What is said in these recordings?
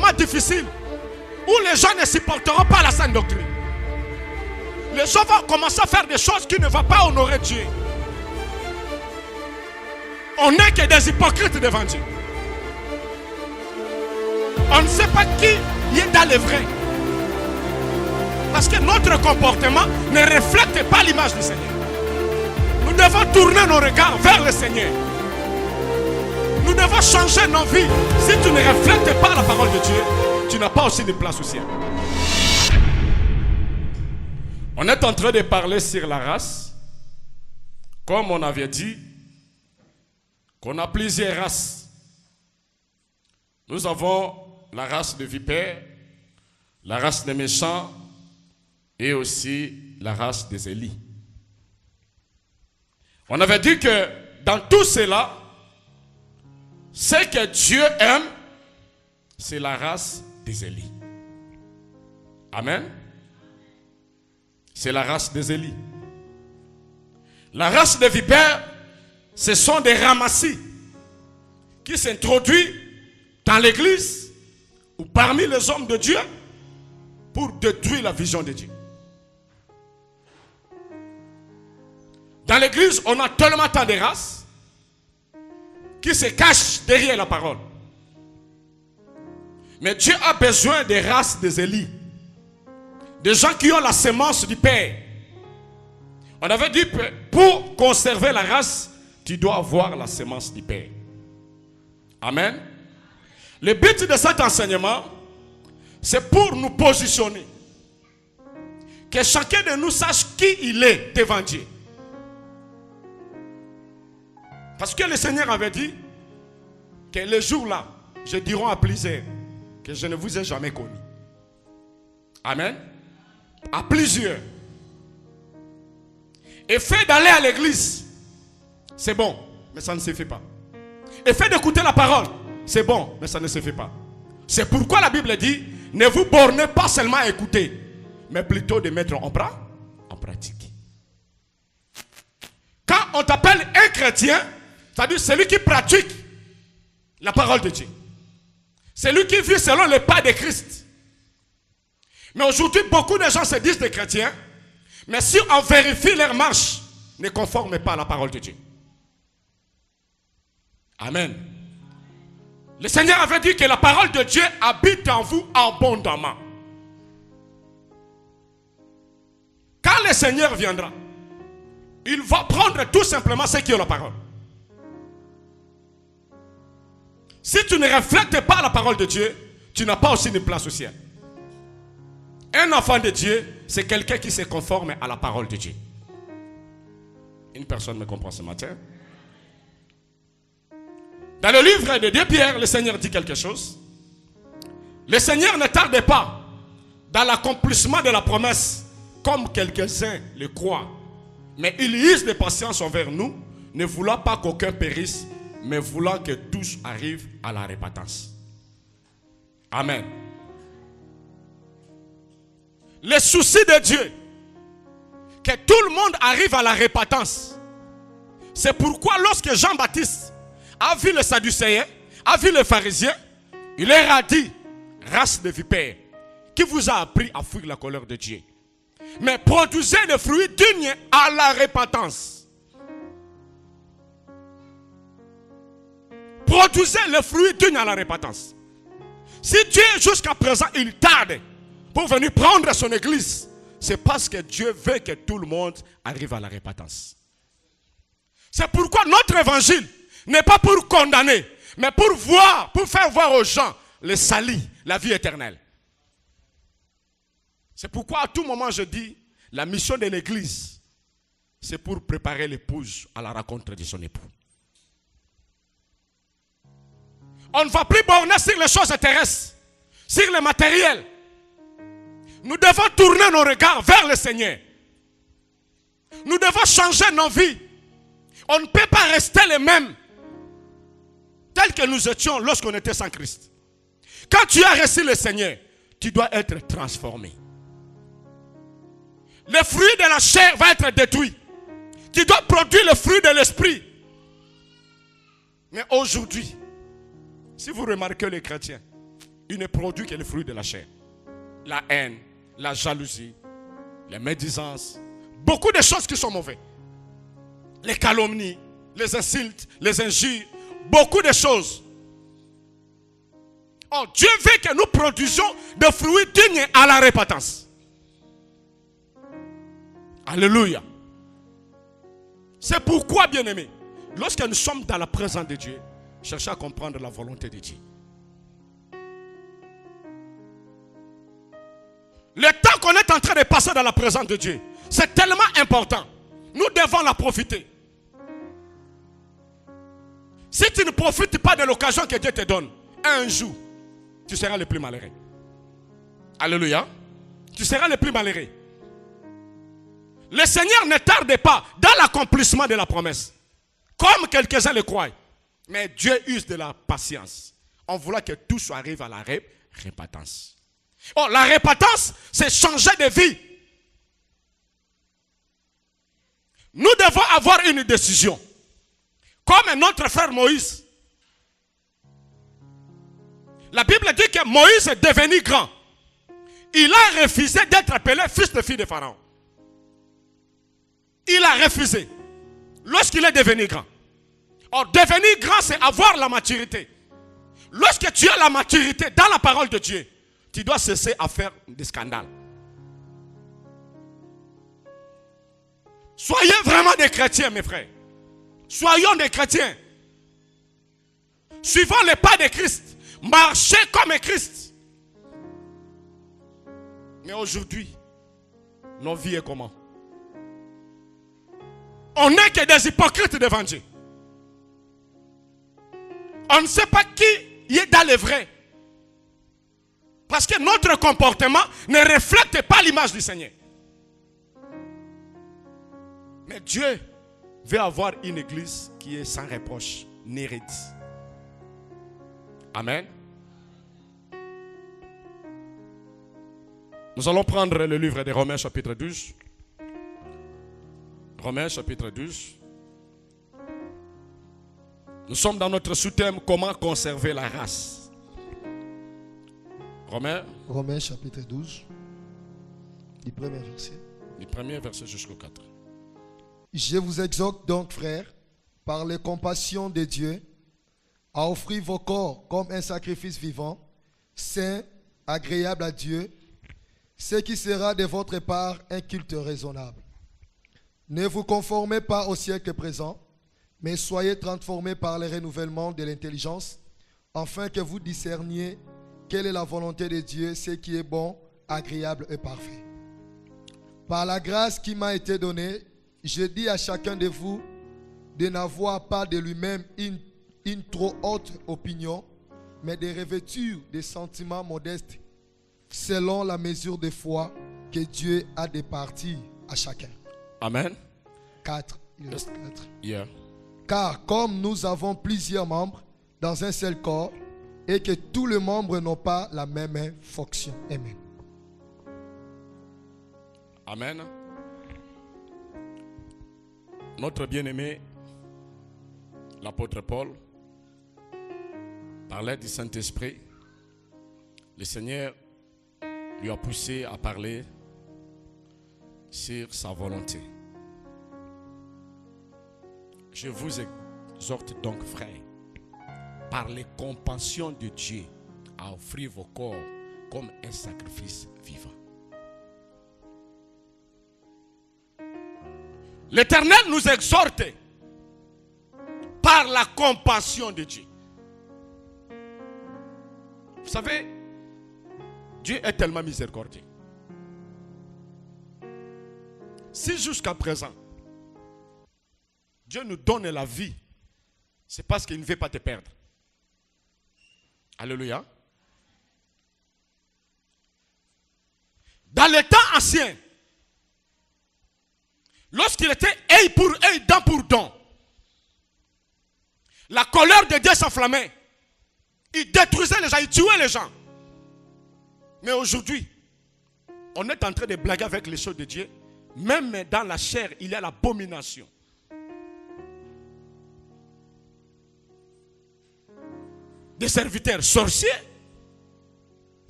moments difficiles où les gens ne supporteront pas la sainte doctrine. Les gens vont commencer à faire des choses qui ne vont pas honorer Dieu. On n'est que des hypocrites devant Dieu. On ne sait pas qui est dans le vrai. Parce que notre comportement ne reflète pas l'image du Seigneur. Nous devons tourner nos regards vers le Seigneur. Nous devons changer nos vies. Si tu ne reflètes pas la parole de Dieu, tu n'as pas aussi de place au ciel. On est en train de parler sur la race. Comme on avait dit, qu'on a plusieurs races. Nous avons la race de vipères, la race des méchants et aussi la race des Élis. On avait dit que dans tout cela, ce que Dieu aime, c'est la race des Élis. Amen. C'est la race des Élis. La race des vipères, ce sont des ramassis qui s'introduisent dans l'église ou parmi les hommes de Dieu pour détruire la vision de Dieu. Dans l'église, on a tellement tant de races qui se cachent derrière la parole. Mais Dieu a besoin des races des Élis, des gens qui ont la sémence du Père. On avait dit, pour conserver la race, tu dois avoir la sémence du Père. Amen. Le but de cet enseignement, c'est pour nous positionner. Que chacun de nous sache qui il est devant Dieu. Parce que le Seigneur avait dit que le jour-là, je dirai à plusieurs que je ne vous ai jamais connu. Amen. À plusieurs. Et fait d'aller à l'église, c'est bon, mais ça ne se fait pas. Et fait d'écouter la parole, c'est bon, mais ça ne se fait pas. C'est pourquoi la Bible dit, ne vous bornez pas seulement à écouter, mais plutôt de mettre en pratique. Quand on t'appelle un chrétien, c'est-à-dire celui qui pratique la parole de Dieu. Celui qui vit selon les pas de Christ. Mais aujourd'hui, beaucoup de gens se disent des chrétiens, mais si on vérifie leur marche, ne conforment pas à la parole de Dieu. Amen. Le Seigneur avait dit que la parole de Dieu habite en vous abondamment. Quand le Seigneur viendra, il va prendre tout simplement ce qui est la parole. Si tu ne reflètes pas la parole de Dieu, tu n'as pas aussi de place au ciel. Un enfant de Dieu, c'est quelqu'un qui se conforme à la parole de Dieu. Une personne me comprend ce matin. Dans le livre de 2 Pierre, le Seigneur dit quelque chose. Le Seigneur ne tarde pas dans l'accomplissement de la promesse, comme quelques-uns le croient. Mais il use de patience envers nous, ne voulant pas qu'aucun périsse, mais voulant que tous arrivent à la repentance. Amen. Le souci de Dieu, que tout le monde arrive à la repentance. C'est pourquoi lorsque Jean-Baptiste a vu les Sadducéens, a vu les pharisiens, il leur a dit, race de vipères, qui vous a appris à fuir la colère de Dieu. Mais produisez des fruits dignes à la repentance. Produisez les fruits dignes à la repentance. Si Dieu jusqu'à présent il tarde pour venir prendre son église, c'est parce que Dieu veut que tout le monde arrive à la repentance. C'est pourquoi notre évangile n'est pas pour condamner, mais pour voir, pour faire voir aux gens le salut, la vie éternelle. C'est pourquoi à tout moment je dis, la mission de l'église, c'est pour préparer l'épouse à la rencontre de son époux. On ne va plus borner sur les choses terrestres, sur le matériel. Nous devons tourner nos regards vers le Seigneur. Nous devons changer nos vies. On ne peut pas rester les mêmes tels que nous étions lorsqu'on était sans Christ. Quand tu as reçu le Seigneur, tu dois être transformé. Le fruit de la chair va être détruit. Tu dois produire le fruit de l'esprit. Mais aujourd'hui, si vous remarquez les chrétiens, il ne produit que le fruit de la chair. La haine, la jalousie, les médisances, beaucoup de choses qui sont mauvaises. Les calomnies, les insultes, les injures, beaucoup de choses. Oh, Dieu veut que nous produisions des fruits dignes à la repentance. Alléluia. C'est pourquoi, bien-aimés, lorsque nous sommes dans la présence de Dieu, cherchez à comprendre la volonté de Dieu. Le temps qu'on est en train de passer dans la présence de Dieu, c'est tellement important. Nous devons la profiter. Si tu ne profites pas de l'occasion que Dieu te donne, un jour, tu seras le plus malheureux. Alléluia. Tu seras le plus malheureux. Le Seigneur ne tarde pas dans l'accomplissement de la promesse. Comme quelques-uns le croient. Mais Dieu use de la patience. On voulait que tout soit arrive à la repentance. Oh, la repentance, c'est changer de vie. Nous devons avoir une décision. Comme notre frère Moïse. La Bible dit que Moïse est devenu grand. Il a refusé d'être appelé fils de fille de Pharaon. Il a refusé. Lorsqu'il est devenu grand. Or, devenir grand, c'est avoir la maturité. Lorsque tu as la maturité dans la parole de Dieu, tu dois cesser à faire des scandales. Soyez vraiment des chrétiens, mes frères. Soyons des chrétiens. Suivons les pas de Christ. Marchez comme Christ. Mais aujourd'hui, nos vies est comment? On n'est que des hypocrites devant Dieu. On ne sait pas qui est dans le vrai. Parce que notre comportement ne reflète pas l'image du Seigneur. Mais Dieu veut avoir une église qui est sans reproche, ni raide. Amen. Nous allons prendre le livre de Romains chapitre 12. Romains chapitre 12. Nous sommes dans notre sous-thème comment conserver la race. Romains chapitre 12. Du premier verset. Du premier verset jusqu'au 4. Je vous exhorte donc, frères, par les compassions de Dieu, à offrir vos corps comme un sacrifice vivant, saint, agréable à Dieu, ce qui sera de votre part un culte raisonnable. Ne vous conformez pas au siècle présent, mais soyez transformés par le renouvellement de l'intelligence, afin que vous discerniez quelle est la volonté de Dieu, ce qui est bon, agréable et parfait. Par la grâce qui m'a été donnée, je dis à chacun de vous de n'avoir pas de lui-même une trop haute opinion, mais de revêtir des sentiments modestes, selon la mesure de foi que Dieu a départie à chacun. Amen. 4. Il reste 4. Yeah. Car comme nous avons plusieurs membres dans un seul corps, et que tous les membres n'ont pas la même fonction. Amen. Amen. Notre bien-aimé, l'apôtre Paul, par l'aide du Saint-Esprit, le Seigneur lui a poussé à parler sur sa volonté. Je vous exhorte donc, frères, par les compassions de Dieu, à offrir vos corps comme un sacrifice vivant. L'Éternel nous exhorte par la compassion de Dieu. Vous savez, Dieu est tellement miséricordieux. Si jusqu'à présent, Dieu nous donne la vie, c'est parce qu'il ne veut pas te perdre. Alléluia. Dans les temps anciens, lorsqu'il était œil pour œil, dent pour dent, la colère de Dieu s'enflammait. Il détruisait les gens, il tuait les gens. Mais aujourd'hui, on est en train de blaguer avec les choses de Dieu. Même dans la chair, il y a l'abomination. Des serviteurs sorciers,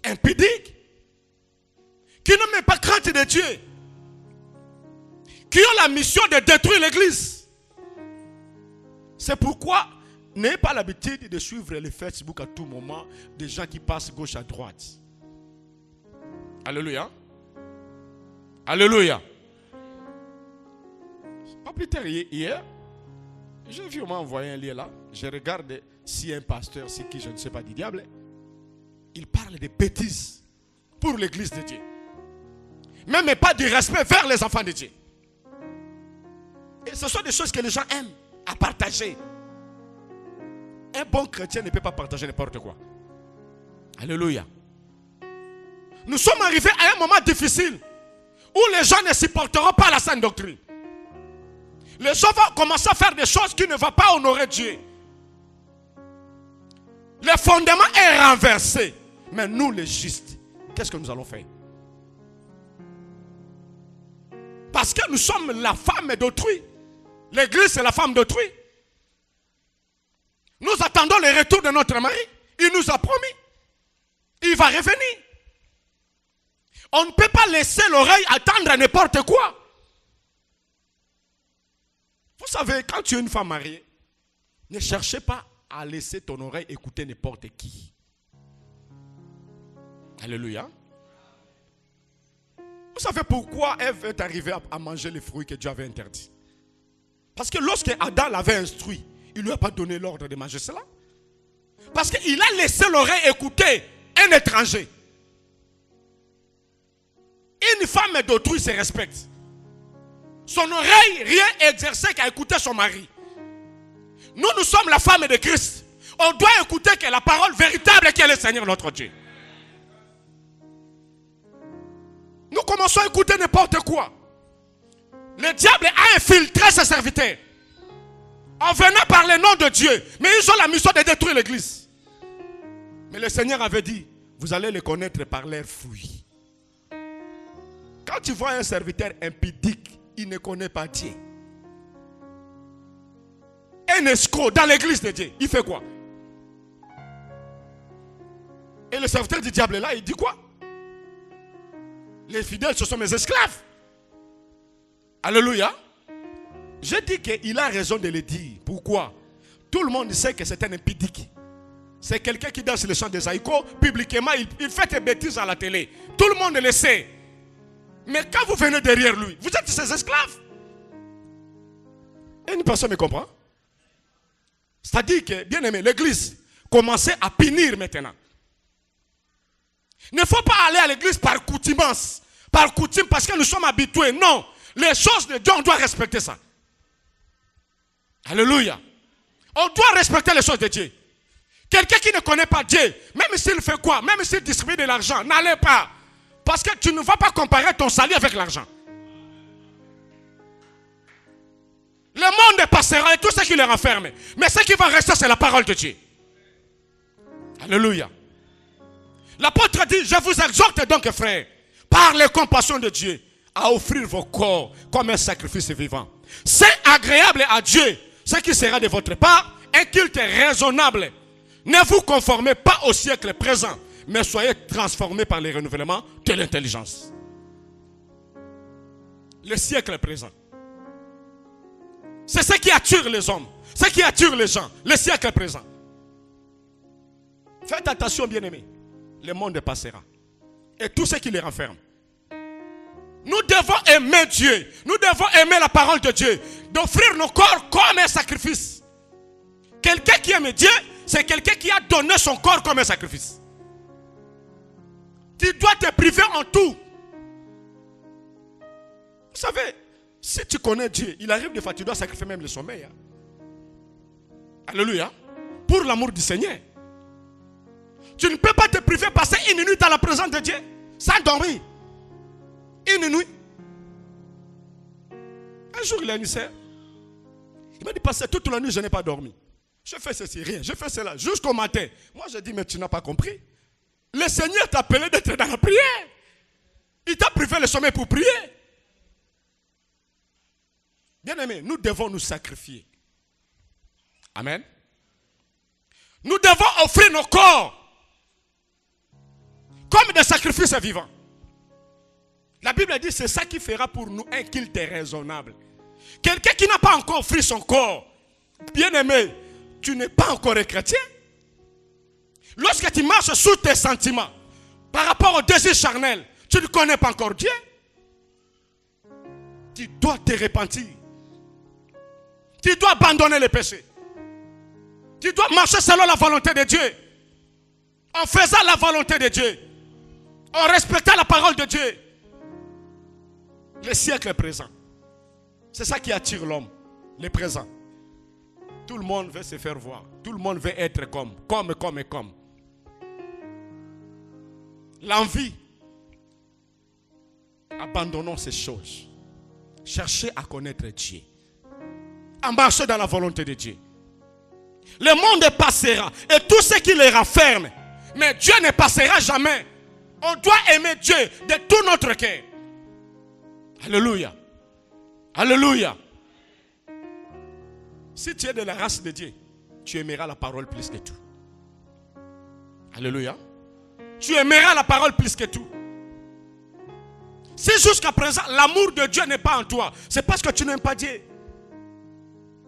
impudiques, qui n'ont même pas crainte de Dieu, qui ont la mission de détruire l'église. C'est pourquoi n'ayez pas l'habitude de suivre les Facebook à tout moment des gens qui passent gauche à droite. Alléluia. Alléluia. Pas plus tard hier, j'ai vu, on m'a envoyé un lien là. Je regarde si un pasteur, c'est qui, je ne sais pas, du diable. Il parle de bêtises pour l'église de Dieu. Même pas du respect vers les enfants de Dieu. Et ce sont des choses que les gens aiment à partager. Un bon chrétien ne peut pas partager n'importe quoi. Alléluia. Nous sommes arrivés à un moment difficile où les gens ne supporteront pas la sainte doctrine. Les gens vont commencer à faire des choses qui ne vont pas honorer Dieu. Le fondement est renversé. Mais nous, les justes, qu'est-ce que nous allons faire? Parce que nous sommes la femme d'autrui. L'église, c'est la femme d'autrui. Nous attendons le retour de notre mari. Il nous a promis. Il va revenir. On ne peut pas laisser l'oreille attendre n'importe quoi. Vous savez, quand tu es une femme mariée, ne cherchez pas à laisser ton oreille écouter n'importe qui. Alléluia. Vous savez pourquoi Ève est arrivée à manger les fruits que Dieu avait interdits? Parce que lorsque Adam l'avait instruit, il ne lui a pas donné l'ordre de manger cela. Parce qu'il a laissé l'oreille écouter un étranger. Une femme d'autrui se respecte. Son oreille, rien exercé qu'à écouter son mari. Nous sommes la femme de Christ. On doit écouter que la parole véritable qui est le Seigneur notre Dieu. Nous commençons à écouter n'importe quoi. Le diable a infiltré ses serviteurs en venant par le nom de Dieu. Mais ils ont la mission de détruire l'église. Mais le Seigneur avait dit, vous allez les connaître par leurs fruits. Quand tu vois un serviteur impudique, il ne connaît pas Dieu. Un escroc dans l'église de Dieu, il fait quoi? Et le serviteur du diable là, il dit quoi? Les fidèles, ce sont mes esclaves. Alléluia. Je dis qu'il a raison de le dire. Pourquoi? Tout le monde sait que c'est un impudique. C'est quelqu'un qui danse le chant des haïkus. Publiquement, il fait des bêtises à la télé. Tout le monde le sait. Mais quand vous venez derrière lui, vous êtes ses esclaves. Et une personne me comprend. C'est-à-dire que, bien aimé, l'église commençait à punir maintenant. Il ne faut pas aller à l'église par coutumance, par coutume, parce que nous sommes habitués. Non, les choses de Dieu, on doit respecter ça. Alléluia. On doit respecter les choses de Dieu. Quelqu'un qui ne connaît pas Dieu, même s'il fait quoi, même s'il distribue de l'argent, n'allez pas. Parce que tu ne vas pas comparer ton salut avec l'argent. Le monde passera et tout ce qui les renferme. Mais ce qui va rester, c'est la parole de Dieu. Alléluia. L'apôtre dit, je vous exhorte donc, frères, par les compassions de Dieu, à offrir vos corps comme un sacrifice vivant. C'est agréable à Dieu, ce qui sera de votre part un culte raisonnable. Ne vous conformez pas au siècle présent, mais soyez transformés par le renouvellement de l'intelligence. Le siècle présent. C'est ce qui attire les hommes, ce qui attire les gens, le siècle présent. Faites attention, bien-aimés. Le monde passera. Et tout ce qui les renferme. Nous devons aimer Dieu. Nous devons aimer la parole de Dieu. D'offrir nos corps comme un sacrifice. Quelqu'un qui aime Dieu, c'est quelqu'un qui a donné son corps comme un sacrifice. Tu dois te priver en tout. Vous savez, si tu connais Dieu, il arrive des fois, tu dois sacrifier même le sommeil. Hein? Alléluia. Pour l'amour du Seigneur. Tu ne peux pas te priver, passer une nuit dans la présence de Dieu sans dormir. Une nuit. Un jour, il a une sœur. Il m'a dit, passer toute la nuit, je n'ai pas dormi. Je fais ceci, rien. Je fais cela jusqu'au matin. Moi, je dis, mais tu n'as pas compris. Le Seigneur t'a appelé d'être dans la prière. Il t'a privé le sommeil pour prier. Bien-aimés, nous devons nous sacrifier. Amen. Nous devons offrir nos corps comme des sacrifices vivants. La Bible dit c'est ça qui fera pour nous un culte raisonnable. Quelqu'un qui n'a pas encore offert son corps, bien aimé, tu n'es pas encore un chrétien. Lorsque tu marches sous tes sentiments, par rapport au désir charnel, tu ne connais pas encore Dieu. Tu dois te repentir. Tu dois abandonner les péchés. Tu dois marcher selon la volonté de Dieu. En faisant la volonté de Dieu. En respectant la parole de Dieu. Le siècle présent. C'est ça qui attire l'homme. Le présent. Tout le monde veut se faire voir. Tout le monde veut être comme. L'envie. Abandonnons ces choses. Cherchez à connaître Dieu. À marcher dans la volonté de Dieu. Le monde passera et tout ce qui les renferme. Mais Dieu ne passera jamais. On doit aimer Dieu de tout notre cœur. Alléluia. Alléluia. Si tu es de la race de Dieu, tu aimeras la parole plus que tout. Alléluia. Tu aimeras la parole plus que tout. Si jusqu'à présent l'amour de Dieu n'est pas en toi, c'est parce que tu n'aimes pas Dieu.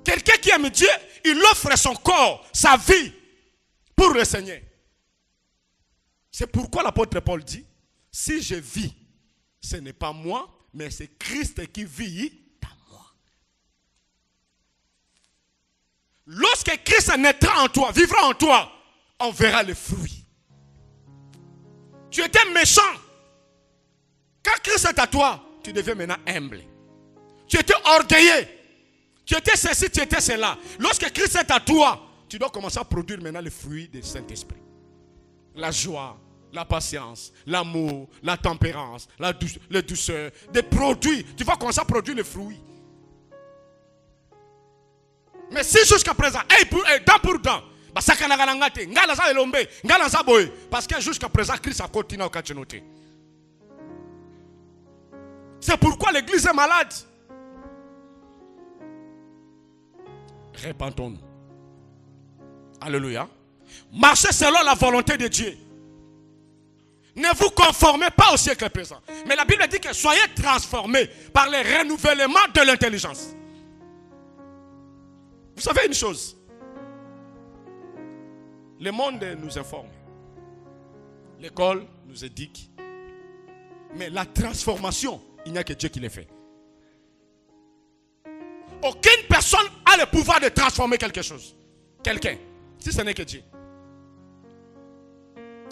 Quelqu'un qui aime Dieu, il offre son corps, sa vie pour le Seigneur. C'est pourquoi l'apôtre Paul dit, si je vis, ce n'est pas moi, mais c'est Christ qui vit en moi. Lorsque Christ naîtra en toi, vivra en toi, on verra les fruits. Tu étais méchant. Quand Christ est à toi, tu deviens maintenant humble. Tu étais orgueilleux. Tu étais ceci, tu étais cela. Lorsque Christ est à toi, tu dois commencer à produire maintenant les fruits du Saint-Esprit. La joie, la patience, l'amour, la tempérance, la douceur, des produits. Tu vas commencer à produire les fruits. Mais si jusqu'à présent, dent pour dent, parce que jusqu'à présent, Christ a continué à continuer. C'est pourquoi l'église est malade. Répentons-nous. Alléluia. Marchez selon la volonté de Dieu. Ne vous conformez pas au siècle présent. Mais la Bible dit que soyez transformés par le renouvellement de l'intelligence. Vous savez une chose. Le monde nous informe. L'école nous éduque. Mais la transformation, il n'y a que Dieu qui le fait. Aucune personne a le pouvoir de transformer quelque chose. Quelqu'un. Si ce n'est que Dieu.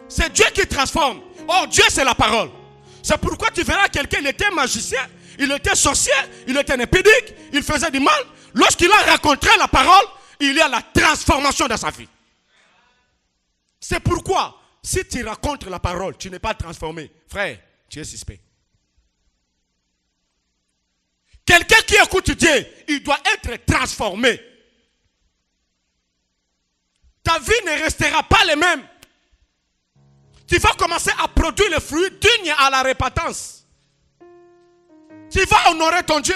C'est Dieu qui transforme. Oh, Dieu c'est la parole. C'est pourquoi tu verras quelqu'un, il était magicien, il était sorcier, il était épidique, il faisait du mal. Lorsqu'il a rencontré la parole, il y a la transformation de sa vie. C'est pourquoi, si tu rencontres la parole, tu n'es pas transformé. Frère, tu es suspect. Quelqu'un qui écoute Dieu, il doit être transformé. Ta vie ne restera pas la même. Tu vas commencer à produire les fruits dignes à la repentance. Tu vas honorer ton Dieu.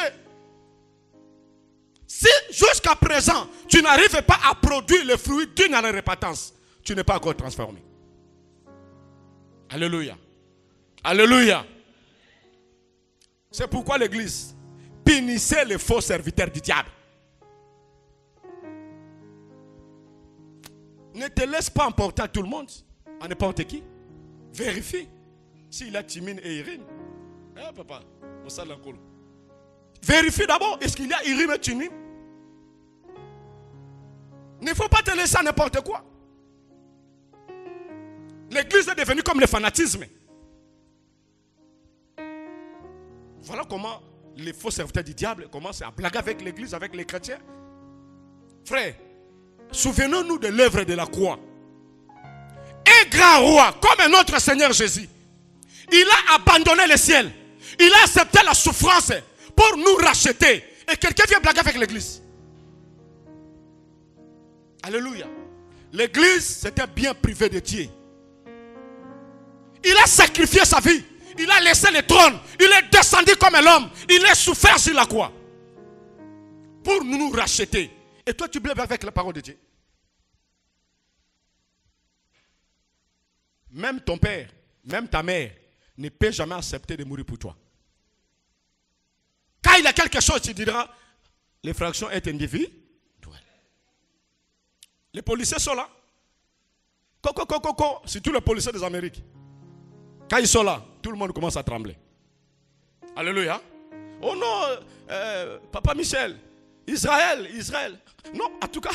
Si jusqu'à présent, tu n'arrives pas à produire les fruits dignes à la repentance, tu n'es pas encore transformé. Alléluia. Alléluia. C'est pourquoi l'église punissait les faux serviteurs du diable. Ne te laisse pas emporter à tout le monde, à n'importe qui. Vérifie s'il a timine et urine. Papa, on sait l'encolo. Vérifie d'abord, est-ce qu'il y a urine et timine? Il ne faut pas te laisser à n'importe quoi. L'église est devenue comme le fanatisme. Voilà comment les faux serviteurs du diable commencent à blaguer avec l'église, avec les chrétiens. Frère, souvenons-nous de l'œuvre de la croix. Un grand roi, comme notre Seigneur Jésus, il a abandonné le ciel. Il a accepté la souffrance pour nous racheter. Et quelqu'un vient blaguer avec l'église. Alléluia. L'église, c'était bien privé de Dieu. Il a sacrifié sa vie. Il a laissé le trône. Il est descendu comme un homme. Il est souffert sur la croix. Pour nous racheter. Et toi, tu blagues avec la parole de Dieu. Même ton père, même ta mère, ne peut jamais accepter de mourir pour toi. Quand il y a quelque chose, tu diras, l'infraction est individuelle. Les policiers sont là. Surtout les policiers des Amériques. Quand ils sont là, tout le monde commence à trembler. Alléluia. Oh non, Papa Michel, Israël. Non, en tout cas,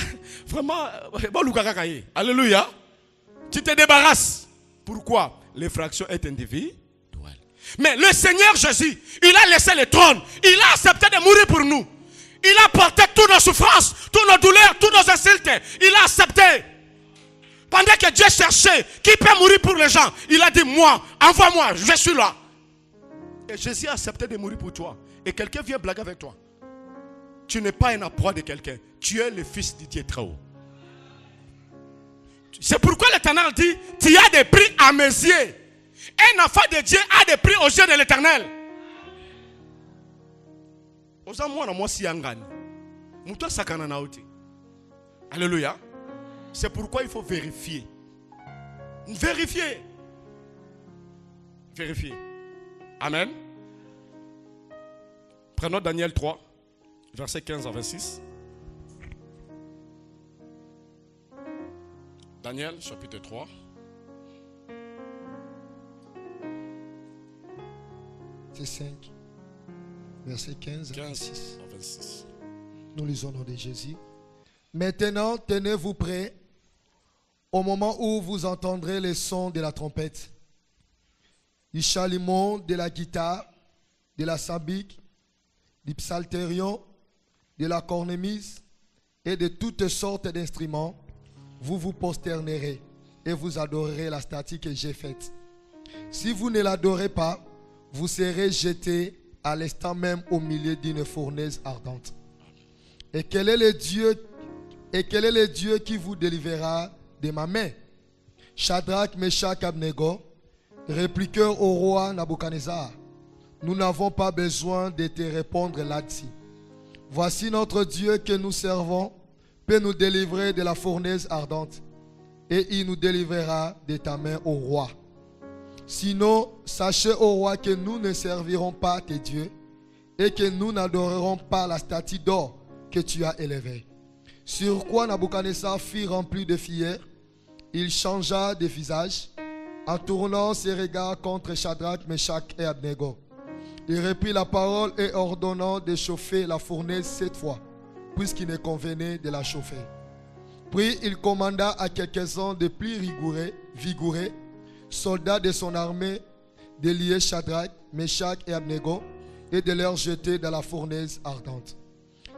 vraiment, alléluia. Tu te débarrasses. Pourquoi? L'infraction est individuelle. Mais le Seigneur Jésus, il a laissé le trône. Il a accepté de mourir pour nous. Il a porté toutes nos souffrances, toutes nos douleurs, toutes nos insultes. Il a accepté. Pendant que Dieu cherchait qui peut mourir pour les gens, il a dit, moi, envoie-moi, je suis là. Et Jésus a accepté de mourir pour toi. Et quelqu'un vient blaguer avec toi. Tu n'es pas un approche de quelqu'un. Tu es le fils du Dieu très haut. C'est pourquoi l'Éternel dit, tu as des prix à mes yeux. Un enfant de Dieu a des prix aux yeux de l'Éternel. Alléluia. C'est pourquoi il faut vérifier. Vérifier. Amen. Prenons Daniel 3, versets 15 à 26. Daniel, chapitre 3. C'est 5. Verset 15 à 26. Nous lisons au nom de Jésus. Maintenant, tenez-vous prêts au moment où vous entendrez les sons de la trompette, du chalumeau, de la guitare, de la sambique, du psalterion, de la cornemuse et de toutes sortes d'instruments. Vous vous prosternerez et vous adorerez la statue que j'ai faite. Si vous ne l'adorez pas, vous serez jetés à l'instant même au milieu d'une fournaise ardente. Et quel est le Dieu qui vous délivrera de ma main? Shadrach, Meshach, Abednego répliquèrent au roi Nabuchodonosor, nous n'avons pas besoin de te répondre là-dessus. Voici notre Dieu que nous servons peut nous délivrer de la fournaise ardente, et il nous délivrera de ta main, ô roi. Sinon, sachez, ô roi, que nous ne servirons pas tes dieux et que nous n'adorerons pas la statue d'or que tu as élevée. Sur quoi Nabuchodonosor fut rempli de fièvre. Il changea de visage en tournant ses regards contre Shadrach, Meshach et Abednego. Il reprit la parole et ordonnant de chauffer la fournaise 7 fois, puisqu'il ne convenait de la chauffer. Puis il commanda à quelques-uns de plus vigoureux, soldats de son armée, de lier Shadrach, Meshach et Abednego et de leur jeter dans la fournaise ardente.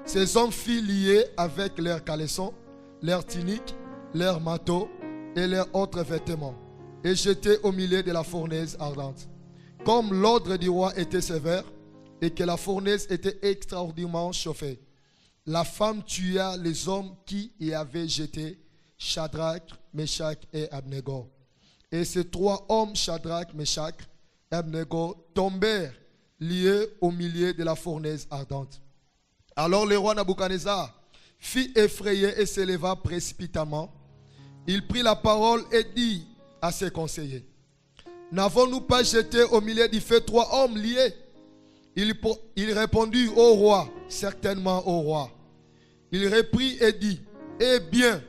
Ces hommes furent liés avec leurs caleçons, leurs tuniques, leurs manteaux et leurs autres vêtements et jetés au milieu de la fournaise ardente. Comme l'ordre du roi était sévère et que la fournaise était extraordinairement chauffée, la femme tua les hommes qui y avaient jeté Shadrach, Meshach et Abednego. Et ces 3 hommes, Shadrach, Meshach et Abednego, tombèrent liés au milieu de la fournaise ardente. Alors le roi Nabuchodonosor fut effrayé et s'éleva précipitamment. Il prit la parole et dit à ses conseillers, n'avons-nous pas jeté au milieu du feu 3 hommes liés? Il répondit au roi, certainement au roi. Il reprit et dit, eh bien,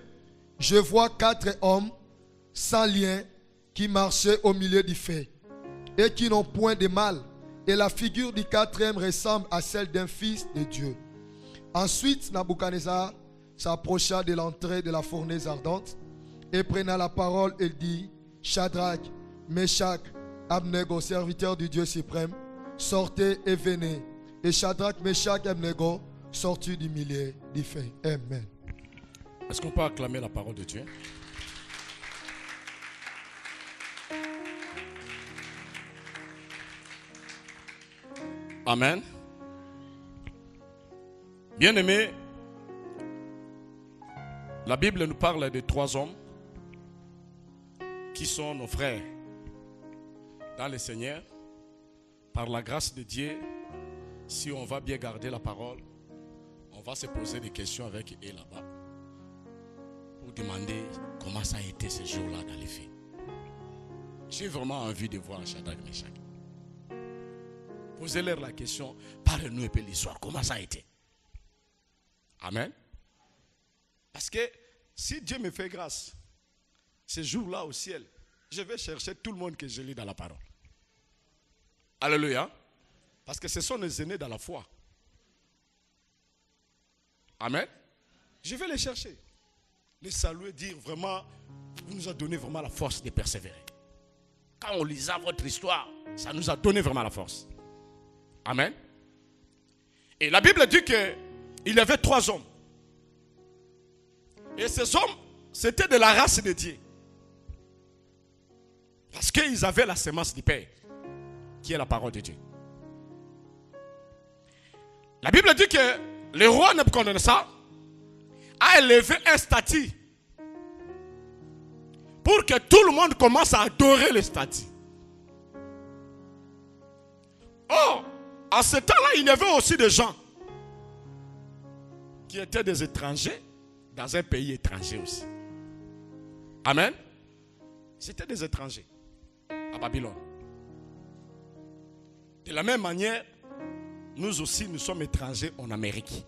je vois 4 hommes sans lien qui marchaient au milieu du feu et qui n'ont point de mal. Et la figure du 4e ressemble à celle d'un fils de Dieu. Ensuite, Nabuchodonosor s'approcha de l'entrée de la fournaise ardente et prenant la parole, il dit, Shadrach, Meshach, Abednego, serviteurs du Dieu suprême, sortez et venez. Et Shadrach, Meshach et Abednego sortirent du milieu du feu. Amen. Est-ce qu'on peut acclamer la parole de Dieu? Amen. Bien-aimés, la Bible nous parle de 3 hommes qui sont nos frères dans le Seigneur. Par la grâce de Dieu, si on va bien garder la parole, on va se poser des questions avec eux là-bas pour demander comment ça a été ce jour-là dans les faits. J'ai vraiment envie de voir Shadrach, Meshach. Posez-leur la question, parlez-nous un peu l'histoire, comment ça a été. Amen. Parce que si Dieu me fait grâce, ce jour-là au ciel, je vais chercher tout le monde que je lis dans la parole. Alléluia. Parce que ce sont les aînés dans la foi. Amen. Je vais les chercher. Les saluer, dire vraiment, vous nous avez donné vraiment la force de persévérer. Quand on lisait votre histoire, ça nous a donné vraiment la force. Amen. Et la Bible dit qu'il y avait 3 hommes. Et ces hommes, c'était de la race de Dieu. Parce qu'ils avaient la sémence du Père, qui est la parole de Dieu. La Bible dit que le roi Nebuchadnezzar a élevé un statut pour que tout le monde commence à adorer le statut. Or, à ce temps-là, il y avait aussi des gens qui étaient des étrangers dans un pays étranger aussi. Amen. C'était des étrangers à Babylone. De la même manière, nous aussi, nous sommes étrangers en Amérique.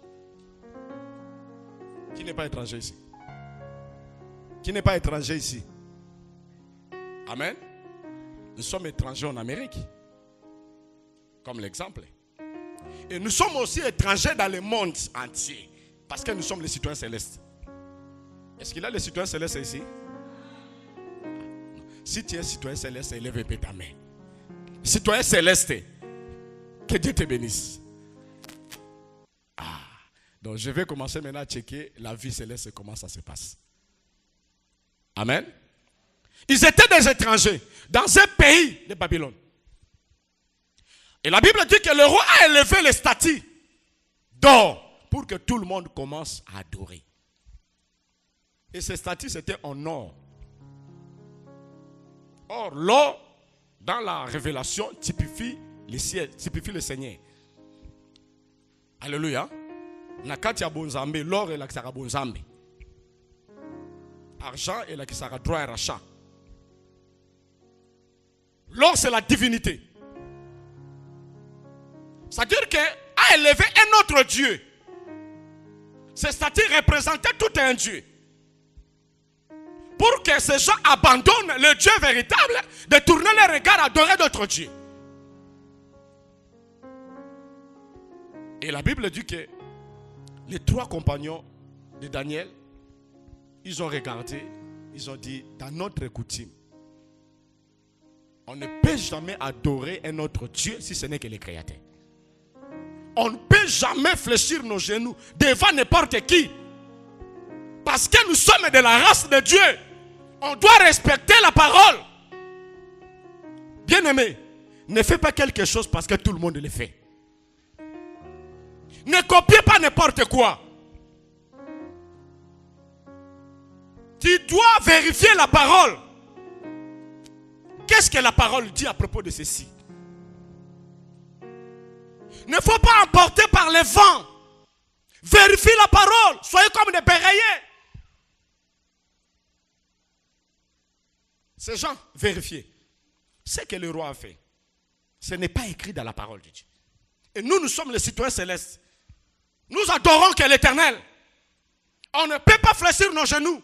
Qui n'est pas étranger ici? Qui n'est pas étranger ici? Amen. Nous sommes étrangers en Amérique. Comme l'exemple. Et nous sommes aussi étrangers dans le monde entier. Parce que nous sommes les citoyens célestes. Est-ce qu'il y a les citoyens célestes ici? Si tu es citoyen céleste, élève un peu ta main. Citoyen céleste, que Dieu te bénisse. Donc je vais commencer maintenant à checker la vie céleste, comment ça se passe. Amen. Ils étaient des étrangers dans un pays de Babylone. Et la Bible dit que le roi a élevé les statues d'or pour que tout le monde commence à adorer. Et ces statues c'était en or. Or, l'or, dans la révélation, typifie le ciel, typifie le Seigneur. Alléluia. Nakati ya bonzambe, l'or est la kisara bonzambe. Argent est la kisara droit et rachat. L'or c'est la divinité. C'est-à-dire qu'a élevé un autre Dieu. Ces statues représentaient tout un Dieu. Pour que ces gens abandonnent le Dieu véritable, de tourner les regards à adorer d'autres dieux. Et la Bible dit que les 3 compagnons de Daniel, ils ont regardé, ils ont dit, dans notre coutume, on ne peut jamais adorer un autre Dieu si ce n'est que le Créateur. On ne peut jamais fléchir nos genoux devant n'importe qui. Parce que nous sommes de la race de Dieu. On doit respecter la parole. Bien-aimé, ne fais pas quelque chose parce que tout le monde le fait. Ne copiez pas n'importe quoi. Tu dois vérifier la parole. Qu'est-ce que la parole dit à propos de ceci? Ne faut pas emporter par les vents. Vérifiez la parole. Soyez comme des béraillés. Ces gens, vérifiez. Ce que le roi a fait, ce n'est pas écrit dans la parole de Dieu. Et nous sommes les citoyens célestes. Nous adorons que l'Éternel. On ne peut pas fléchir nos genoux.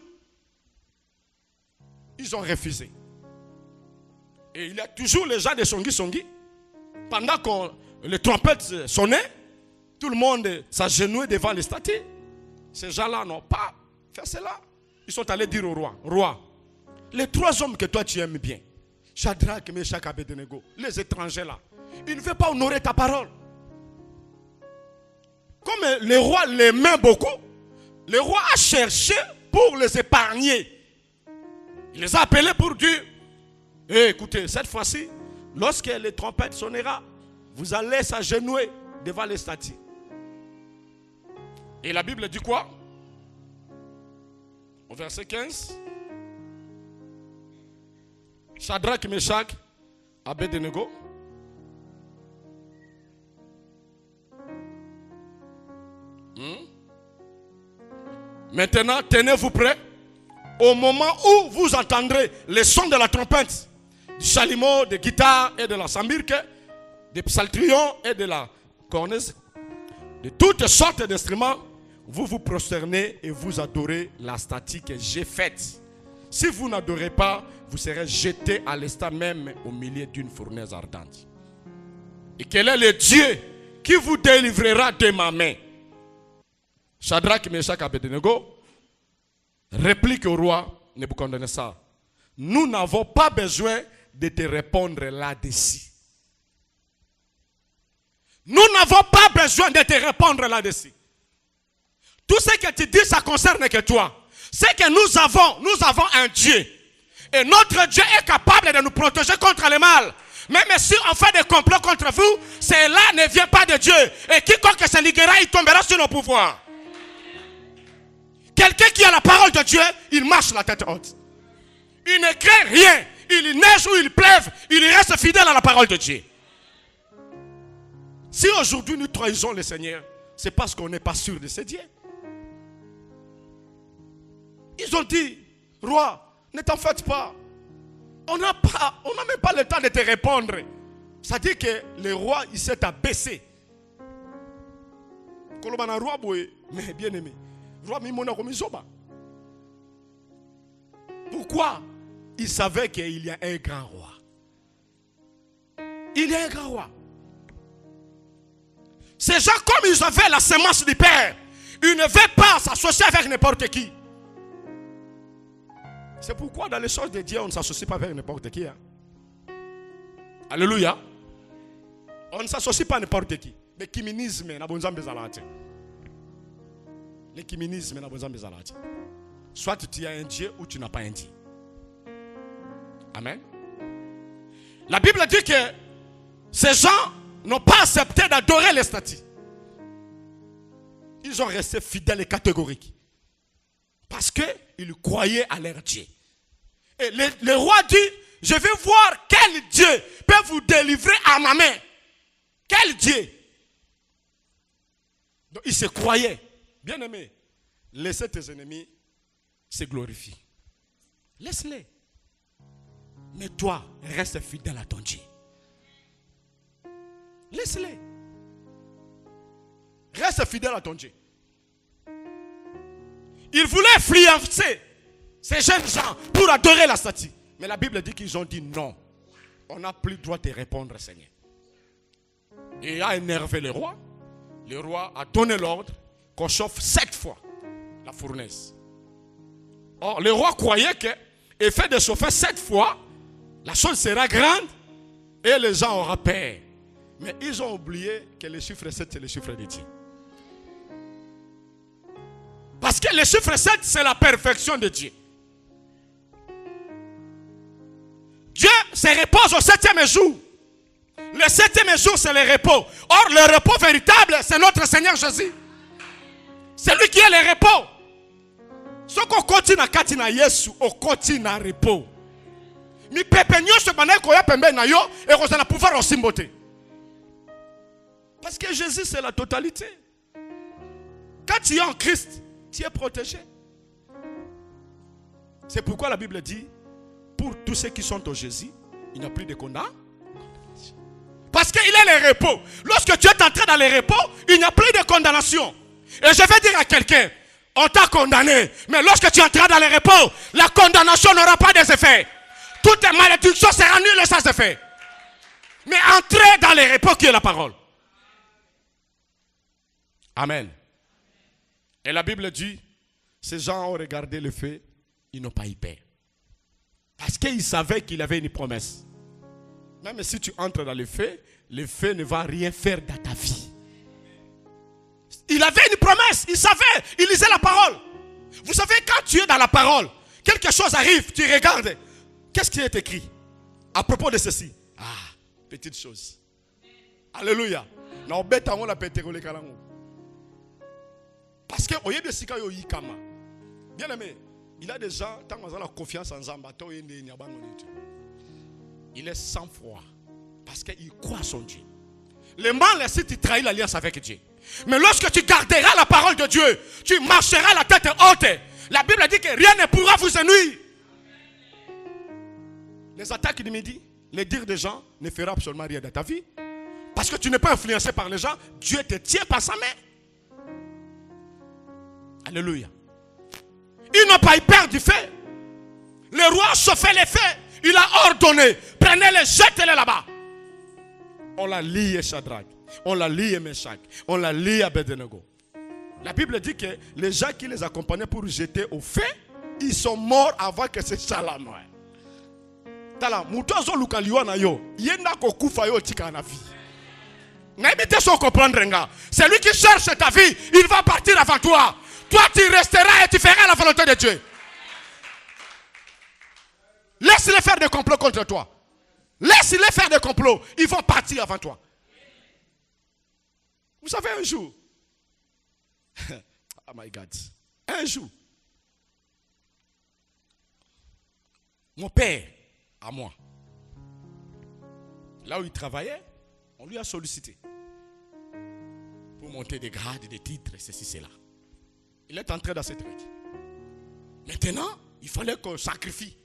Ils ont refusé. Et il y a toujours les gens de Songi. Pendant que les trompettes sonnaient, tout le monde s'agenouillait devant les statues. Ces gens-là n'ont pas fait cela. Ils sont allés dire au roi, roi, les 3 hommes que toi tu aimes bien, Shadrach, Meshach, Abednego, les étrangers là, ils ne veulent pas honorer ta parole. Comme le roi l'aimait beaucoup, le roi a cherché pour les épargner. Il les a appelés pour dire, écoutez, cette fois-ci, lorsque les trompettes sonnera, vous allez s'agenouiller devant les statues. Et la Bible dit quoi? Au verset 15. Shadrach, Meshach, Abednego. Maintenant, tenez-vous prêts. Au moment où vous entendrez le son de la trompette, du chalumeau, de guitare et de la sambirque, des psaltrions et de la cornette, de toutes sortes d'instruments, vous vous prosternez et vous adorez la statue que j'ai faite. Si vous n'adorez pas, vous serez jeté à l'instant même au milieu d'une fournaise ardente. Et quel est le Dieu qui vous délivrera de ma main? Shadrach, Meshach et Abednego réplique au roi Nebuchadnezzar: nous n'avons pas besoin de te répondre là-dessus. Nous n'avons pas besoin de te répondre là-dessus. Tout ce que tu dis, ça concerne que toi. C'est que nous avons un Dieu. Et notre Dieu est capable de nous protéger contre le mal. Même si on fait des complots contre vous, cela ne vient pas de Dieu. Et quiconque se liguera, il tombera sur nos pouvoirs. Quelqu'un qui a la parole de Dieu, il marche la tête haute. Il ne craint rien. Il neige ou il pleuve, il reste fidèle à la parole de Dieu. Si aujourd'hui nous trahissons le Seigneur, c'est parce qu'on n'est pas sûr de ce Dieu. Ils ont dit: roi, ne t'en faites pas. On n'a même pas le temps de te répondre. Ça dit que le roi, il s'est abaissé. Mais bien aimé, pourquoi? Il savait qu'il y a un grand roi. Il y a un grand roi. Ces gens, comme ils avaient la sémence du Père, ils ne veulent pas s'associer avec n'importe qui. C'est pourquoi dans les choses de Dieu, on ne s'associe pas avec n'importe qui. Hein? Alléluia. On ne s'associe pas à n'importe qui. Le kiménisme n'a pas besoin de zalati. Le kiménisme n'a pas besoin de zalati. Soit tu as un Dieu ou tu n'as pas un Dieu. Amen. La Bible dit que ces gens n'ont pas accepté d'adorer les statues. Ils ont resté fidèles et catégoriques. Parce qu'ils croyaient à leur Dieu. Et le roi dit: je vais voir quel Dieu peut vous délivrer à ma main. Quel Dieu? Donc ils se croyaient. Bien aimé, laissez tes ennemis se glorifier. Laisse-les. Mais toi, reste fidèle à ton Dieu. Laisse-les. Reste fidèle à ton Dieu. Ils voulaient influencer ces jeunes gens pour adorer la statue. Mais la Bible dit qu'ils ont dit non. On n'a plus le droit de répondre, Seigneur. Et il a énervé le roi. Le roi a donné l'ordre qu'on chauffe 7 fois la fournaise. Or, le roi croyait que, et fait de chauffer 7 fois, la chose sera grande et les gens auront peur. Mais ils ont oublié que le chiffre 7, c'est le chiffre de Dieu. Parce que le chiffre 7, c'est la perfection de Dieu. Dieu se repose au 7e jour. Le 7e jour, c'est le repos. Or, le repos véritable, c'est notre Seigneur Jésus. C'est lui qui est le repos. Ce qu'on continue à katina Yesu, on continue à repos. Mi pepenyo se banaye koya pembe na yo et qu'on a pouvoir en simboter. Parce que Jésus, c'est la totalité. Quand tu es en Christ, tu es protégé. C'est pourquoi la Bible dit: pour tous ceux qui sont au Jésus, il n'y a plus de condamnation. Parce qu'il est le repos. Lorsque tu es entré dans le repos, il n'y a plus de condamnation. Et je vais dire à quelqu'un: on t'a condamné. Mais lorsque tu entreras dans le repos, la condamnation n'aura pas d'effet. Toute malédiction sera nulle sans effet. Mais entrez dans le repos qui est la parole. Amen. Et la Bible dit: ces gens ont regardé le feu, ils n'ont pas eu peur. Parce qu'ils savaient qu'il avait une promesse. Même si tu entres dans le feu ne va rien faire dans ta vie. Il avait une promesse, il savait, il lisait la parole. Vous savez, quand tu es dans la parole, quelque chose arrive, tu regardes. Qu'est-ce qui est écrit à propos de ceci? Ah, petite chose. Alléluia. Parce que bien aimé, il a des gens, tant qu'on a la confiance en Zamba, il est sans foi. Parce qu'il croit en son Dieu. Le mal, si tu trahis l'alliance avec Dieu. Mais lorsque tu garderas la parole de Dieu, tu marcheras la tête haute. La Bible dit que rien ne pourra vous ennuyer. Les attaques du midi, les dires des gens ne feront absolument rien dans ta vie. Parce que tu n'es pas influencé par les gens. Dieu te tient par sa main. Alléluia. Ils n'ont pas eu peur du fait. Le roi chauffait les faits. Il a ordonné. Prenez-les, jetez-les là-bas. On l'a lié Shadrach. On l'a lié Meshach. On l'a lié Abednego. La Bible dit que les gens qui les accompagnaient pour jeter au feu, ils sont morts avant que ce soit là. Tala, mutozo lukaliwa na yo. Yenda kokufa yo tika na vie. N'habitez sans comprendre nga. C'est lui qui cherche ta vie. Il va partir avant toi. Toi tu resteras et tu feras la volonté de Dieu. Laisse-les faire des complots contre toi. Laisse-les faire des complots. Ils vont partir avant toi. Vous savez un jour. Oh my God. Un jour. Mon père, à moi. Là où il travaillait, on lui a sollicité. Pour monter des grades, des titres, ceci, cela. Il est entré dans ce truc. Maintenant, il fallait qu'on sacrifie.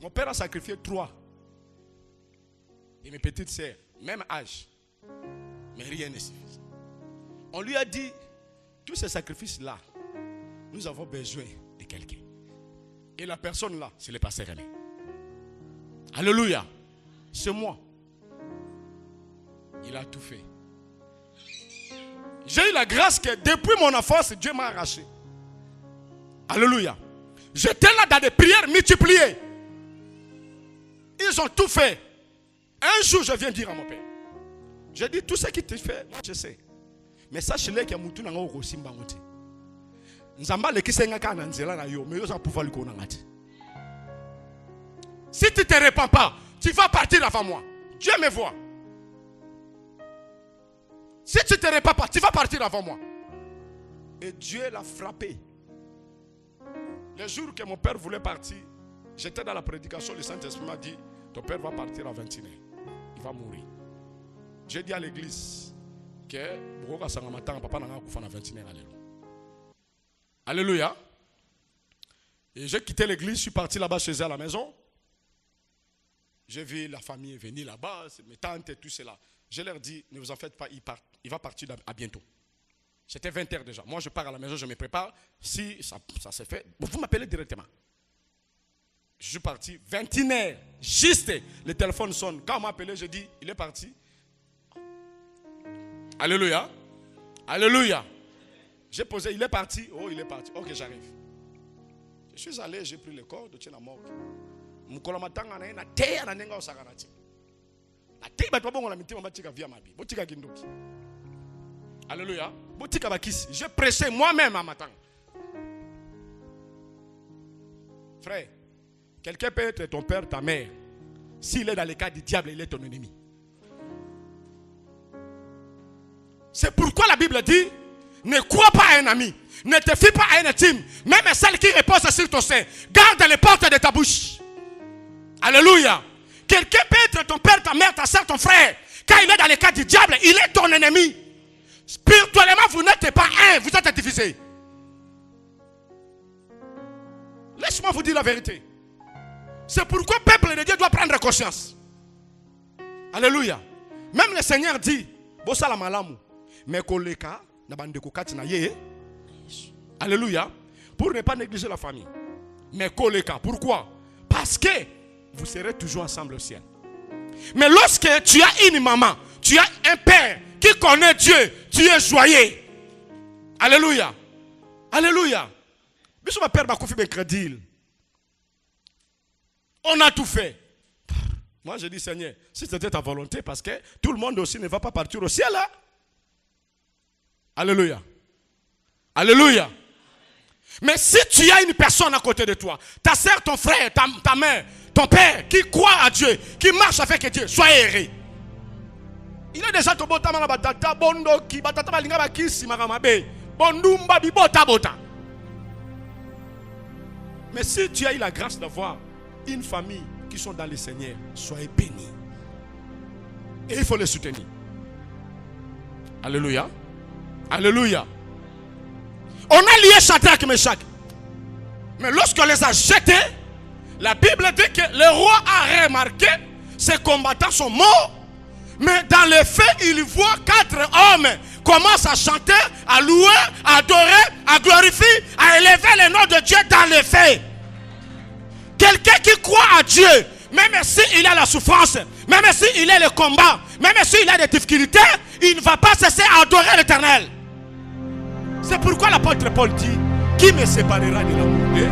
Mon père a sacrifié 3. Et mes petites sœurs, même âge. Mais rien n'est suffisant. On lui a dit, tous ces sacrifices-là, nous avons besoin de quelqu'un. Et la personne là, c'est le pasteur René. Alléluia. C'est moi. Il a tout fait. J'ai eu la grâce que depuis mon enfance, Dieu m'a arraché. Alléluia. J'étais là dans des prières multipliées. Ils ont tout fait. Un jour, je viens dire à mon père. Je dis, tout ce qui te fait, moi je sais. Mais sache-le qu'il y a moutou na ngoko simba ngote. Nzamba le kisenga kana nzela na yo, mais yo za pouvoir le konangati. Si tu ne te répands pas, tu vas partir avant moi. Dieu me voit. Si tu ne te répands pas, tu vas partir avant moi. Et Dieu l'a frappé. Le jour que mon père voulait partir, j'étais dans la prédication, le Saint-Esprit m'a dit, ton père va partir à 21h. Il va mourir. J'ai dit à l'église que papa n'a pas 21h. Alléluia. Et j'ai quitté l'église, je suis parti là-bas chez eux à la maison. J'ai vu la famille venir là-bas, mes tantes et tout cela. Je leur dis, ne vous en faites pas, il va partir à bientôt. C'était 20h déjà. Moi, je pars à la maison, je me prépare. Si ça se fait, vous m'appelez directement. Je suis parti, 21h, juste, le téléphone sonne. Quand on m'a appelé, je dis, il est parti. Alléluia. Alléluia. J'ai posé, il est parti. Oh, il est parti. Ok, j'arrive. Je suis allé, j'ai pris le corps de Tchena Mok. Mukolamatanga na terre na nenga osakanati. Na terre ba tobongo la mitima batika via mabi. Botika kindoki. Alléluia. Botika bakisi. J'ai prêché moi-même à matin. Frère, quelqu'un peut être ton père, ta mère. S'il est dans le cas du diable, il est ton ennemi. C'est pourquoi la Bible dit, ne crois pas à un ami, ne te fie pas à un intime, même celle qui repose sur ton sein. Garde les portes de ta bouche. Alléluia. Quelqu'un peut être ton père, ta mère, ta soeur, ton frère. Quand il est dans le cas du diable, il est ton ennemi. Spirituellement, vous n'êtes pas un, vous êtes divisés. Laisse-moi vous dire la vérité. C'est pourquoi le peuple de Dieu doit prendre conscience. Alléluia. Même le Seigneur dit, Bossala malamu, mais koleka na bande kokati na ye. Alléluia. Pour ne pas négliger la famille. Mais koleka, pourquoi? Parce que vous serez toujours ensemble au ciel. Mais lorsque tu as une maman, tu as un père qui connaît Dieu, tu es joyeux. Alléluia. Alléluia. Bisou ma père m'a confié mes crédits. On a tout fait. Moi je dis Seigneur, si c'était ta volonté, parce que tout le monde aussi ne va pas partir au ciel. Hein? Alléluia. Alléluia. Mais si tu as une personne à côté de toi, ta soeur, ton frère, ta mère, ton père, qui croit à Dieu, qui marche avec Dieu, soyez heureux. Il est déjà tombé dans la batata, bondo qui batata balinga bakisi magamabe, bondumba bibota bota. Mais si tu as eu la grâce d'avoir une famille qui sont dans le Seigneur, soyez bénis. Et il faut les soutenir. Alléluia. Alléluia. On a lié Shadrach et Meshach. Mais lorsqu'on les a jetés, La Bible dit que le roi a remarqué ses combattants sont morts. Mais dans les faits, il voit 4 hommes commencent à chanter, à louer, à adorer, à glorifier, à élever le nom de Dieu dans les faits. Quelqu'un qui croit à Dieu, même s'il a la souffrance, même s'il a le combat, même s'il a des difficultés, il ne va pas cesser à adorer l'Éternel. C'est pourquoi l'apôtre Paul dit, qui me séparera de l'amour de Dieu?